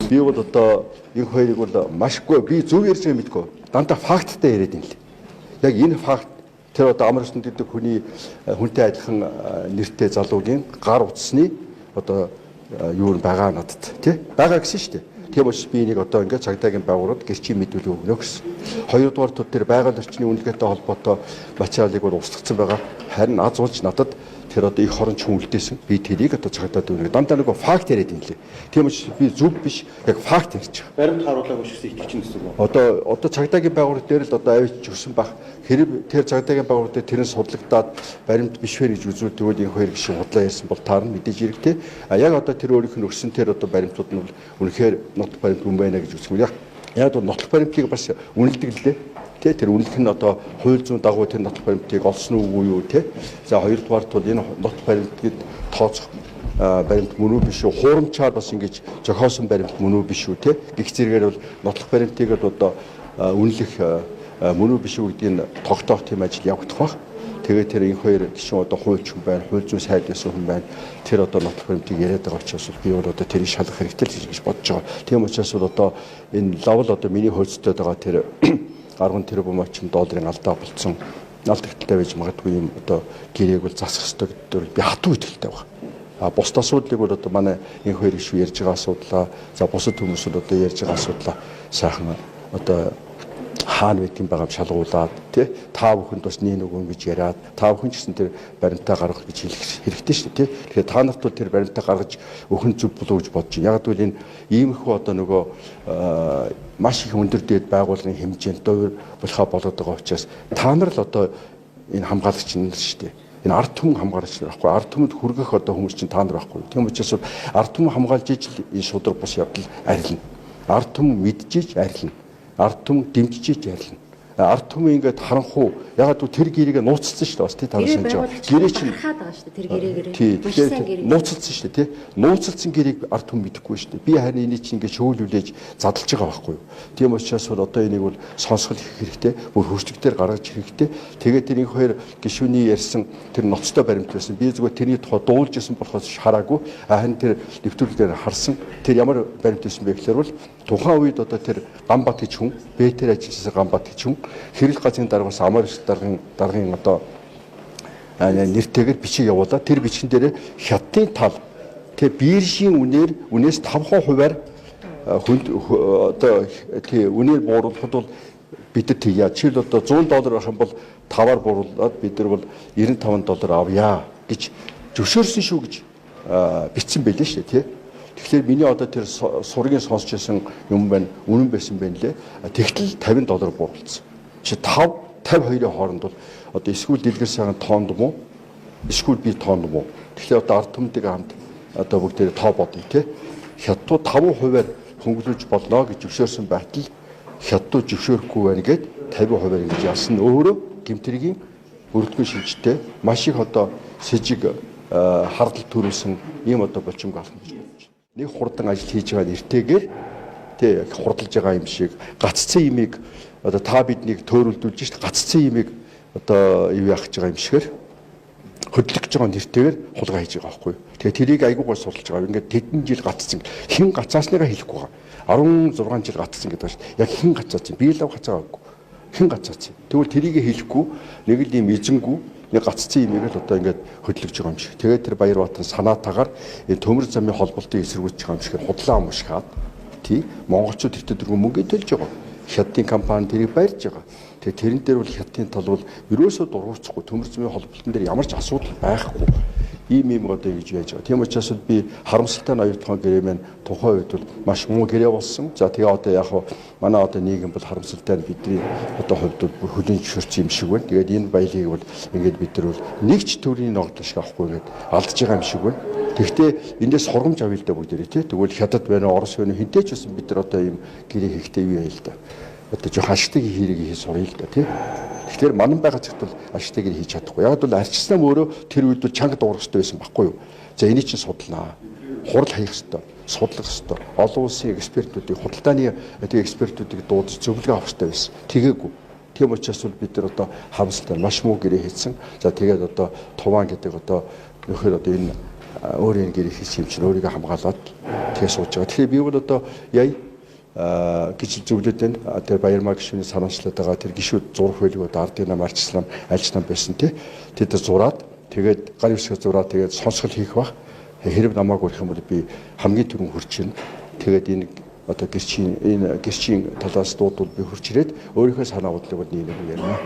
Би бол одоо энэ хоёрыг бол машгүй би зөв ярьж байгаа мэдгүй. Дандаа факттай яриад юм л. Яг энэ факт тэр одоо амар өсөнд гэдэг хүний хүнтэй адилхан нэртэй залуугийн гар утасны одоо юу байгаа надад тий байгаа гэсэн шүү дээ. Тийм учраас би энийг одоо ингээд цагдаагийн байгууллагад гэрчийн мэдүүлэг өгнө гэсэн. Хоёрдугаар тул тэр байгаль орчны үнэлгээтэй холбоотой материалыг бол устгацсан байгаа. Харин аз уулж надад тэр одоо их хоронч хүн үлдээсэн. Би тэрийг одоо цагдаад өгнө. Дандаа нэг факт яриад юм лээ. Тийм учраас би зөв биш яг факт ярьж байгаа. Баримт харуулаагүй шигсэн итгэж чинь гэсэн үг. Одоо цагдаагийн байгууллага дээр л одоо авиж өгсөн баг. Хэрэг тэр цагдаагийн байгууллага дээр тэрэн судлагдаад баримт биш вэ гэж үзүүлдэг энэ хоёр гişиг худлаа ярьсан бол таарна мэдээж хэрэгтэй. А яг одоо тэр өөрийнх нь өгсөн тэр одоо баримтууд нь бол үнэхээр нотлох баримт юм байна гэж үзсэн. Яг бол нотлох баримтыг бас үнэлдэг лээ. Тэр үнэлэх нь одоо хууль зүйн дагуу тэр нотлох баримтыг олсон уу юу те. За хоёрдугаар тул энэ нотлох баримтыг тооцох баримт мөн үү биш үү? Хуурамчаар бас ингэж зохиосон баримт мөн үү биш үү те. Гэх зэрэгээр бол нотлох баримтыг одоо үнэлэх мөн үү биш үү гэдгийг тогтоох тийм ажил явагдах баг. Тэгээд тэр энэ хоёр гишүүн одоо хуульч хүн байна, хууль зүйн сайд байсан хүн байна. Тэр одоо нотлох баримтыг яриад байгаа учраас би бол одоо тэрийг шалгах хэрэгтэй л гэж бодож байгаа. Тийм учраас бол одоо энэ лавл одоо миний хөлцөд байгаа тэр 10 тэрбум орчим долларын алдаа болцсон алдагталтай байж магадгүй юм одоо гэрээг бол засах ёстой гэдгээр би хатуу итгэлтэй байна. А бус асуудлыг бол одоо манай энэ хоёр гишүү ярьж байгаа асуудлаа за бусад хүмүүс бол одоо ярьж байгаа асуудлаа сайхан одоо хаана байдгийн байгаа шалгуулад тий та бүхэнд бас нэг өгөн гэж яриад та бүхэн ч гэсэн тэр баримтаа гаргах гэж хэлэх хэрэгтэй шүү дээ тий. Тэгэхээр та нарт бол тэр баримтаа гаргаж өхөн зөв болов гэж бодож байна. Яг л энэ иймэрхүү одоо нөгөө маш их өндөр дээд байгууллагын хэмжээнд дуур болохоо болоод байгаа учраас та нар л одоо энэ хамгаалагч нь л шүү дээ. Энэ ард түмэн хамгаалагч нар байхгүй ард түмэнд хүргэх одоо хүмүүс чинь та нар байхгүй. Тийм учраас ард түмэн хамгаалж ижил энэ шудраг бус явдал арилна. Ард түмэн мэдчихэж арилна. Ард түмэн дэмжиж арилна. Ард түмэн ингээд харанхуу ягаад гэвэл тэр гэрийг нууцлсан шүү дээ бас тий танаас санаж байгаа. Гэрээ чинь харахад байгаа шүү дээ тэр гэрээгээр. Тэгэхээр нууцлсан шүү дээ тий. Нууцлсан гэрээг ард түмэн мэдэхгүй шүү дээ. Би харин энийг чинь ингээд шөөлүүлээж задлж байгаа байхгүй юу. Тийм учраас бол одоо энийг бол сонсгол хийх хэрэгтэй. Бүр хөрчлөгтөр гаргаж хэрэгтэй. Тэгээд тэр энэ хоёр гишүүний ярьсан тэр ноцтой баримт байсан. Би зүгээр тэрний тухай дуулж исэн болохоос хараагүй. Харин тэр нэвтрүүлгээр харсан. Тэр ямар баримт байсан бэ гэхээр бол тухайн үед одоо тэр Гамбат гэж хүн, Бэтэр ажилласан Гамбат гэж хүн хэрэг газрын даргаас Америк даргын одоо нэртэйгээр бичиг явуулаад тэр бичгэн дээр хятадын тал тэр биржийн үнээс 5% одоо тий үнээр бууруулахад бол бид нар тэгье. Жишээл одоо $100 байх юм бол 5-аар бууруулаад бид нар бол $95 авъя гэж зөвшөөрсөн шүү гэж бичсэн байлээ шүү дээ тий. Тэгэхээр миний одоо тэр сургийн сонсч байсан юм байна, үнэн байсан байна лээ. Тэгтэл $50 бууруулсан. Чи 5-52-ийн хооронд бол одоо эсвэл дэлгэр сайхан тоонд юм уу? Эсвэл би тоонд юм уу? Тэгэхээр одоо ард түмдэг хамт одоо бүгдээ тоо бодъё те. Хятад 5%-аар хөнгөлүүлж болно гэж зөвшөөрсөн байтал хятад зөвшөөрөхгүй байна гэд 50%-аар ингэж яасан. Өөрөө гэмтрийн бүрэлдэхүүн шинжтэй маш их одоо сэжиг хардал төрүүлсэн ийм одоо болчимг алхам гэж байна. Нэг хурдан ажил хийж байгаа нэртэйгээр тий хурдалж байгаа юм шиг гаццсан имийг одоо та биднийг төөрөлдүүлж шít гаццсан имийг одоо юу яах гэж байгаа юм шигээр хөдлөж байгаа нэртэйгээр хулгай хийж байгаа байхгүй. Тэгээ тэрийг айгуугаар судалж байгаа. Ингээд тэдэн жил гаццсан. Хэн гацаасныгаа хэлэхгүй байгаа. 16 жил гаццсан гэдэг чинь яг хэн гацаач би л гацаагаагүй. Хэн гацаач. Тэгвэл тэрийг хэлэхгүй нэг л юм эзэнгүү нэг гаццсан имийг л одоо ингээд хөдлөж байгаа юм шиг. Тэгээд тэр Баярбаатар санаатаагаар төмөр замын холболтыг эсэргүүцэж байгаа юм шиг худлаа амушгаад тий монголчууд тэртээ дөрвөн мөнгө төлж байгаа. Хятадын компани тэрийг барьж байгаа. Тэгээ тэрэн дээр бол хятадын тал бол ерөөсөө дургуйцахгүй төмөр замын холболтон дээр ямар ч асуудал байхгүй. Ийм одоо ингэж яаж байгаа. Тийм учраас би харамсалтай нь оюутан гэрээ маань тухайн үед бол маш муу гэрээ болсон. За тэгээ одоо яг манай одоо нийгэм бол харамсалтай нь бидний одоо хувьд бол хөлийн зөвшөөрсөн юм шиг байна. Тэгээд энэ баялыг бол ингээд бид нар бол нэг ч төрлийн ногдол шиг авахгүй ингээд алдж байгаа юм шиг байна. Тэгвэл эндээс сургамж авъя л да бүгдээрээ тий. Тэгвэл хятад байна, орос байна, хинтэй ч байсан бид нар одоо ийм гэрээ хийхдээ юу яа л да. Одоо жоо ашигтай хэрэг хийж суръя л да тий. Тэгэхээр манан байгаа цагт бол ашигтайг хийж чадахгүй. Яг бол арчснаа өөрөө тэр үед бол чанга дуурах хэрэгтэй байсан байхгүй юу? За энийг чинь судалнаа. Хурал хаях хэрэгтэй, судлах хэрэгтэй. Олон улсын экспертүүдийг, худалдааны экспертүүдийг дуудаж зөвлөгөө авах хэрэгтэй байсан. Тэгээгүй. Тийм учраас бол бид нар одоо харамсалтай маш муу гэрээ хийсэн. За тэгээд одоо Туван гэдэг одоо нөхөр одоо энэ өөрийн гэр их хэмжин өөрийгөө хамгаалаад тэгээ сууж байгаа. Тэгэхээр би бол одоо яа гэж зөвлөд байна. Тэр Баярмаа гишүүний санаачлаад байгаа тэр гишүүд зурх байлгүй ардын нам арчлам альч нам байсан тий. Тэд зураад тэгээд гар үсгээ зураад тэгээд сонсгол хийх бах. Хэрэг намааг өрөх юм бол би хамгийн түрүүн хурж чинь тэгээд энэ одоо гэрчийн талаас дуудвал би хурж ирээд өөрийнхөө санаа бодлыг бол нийлээг ярина.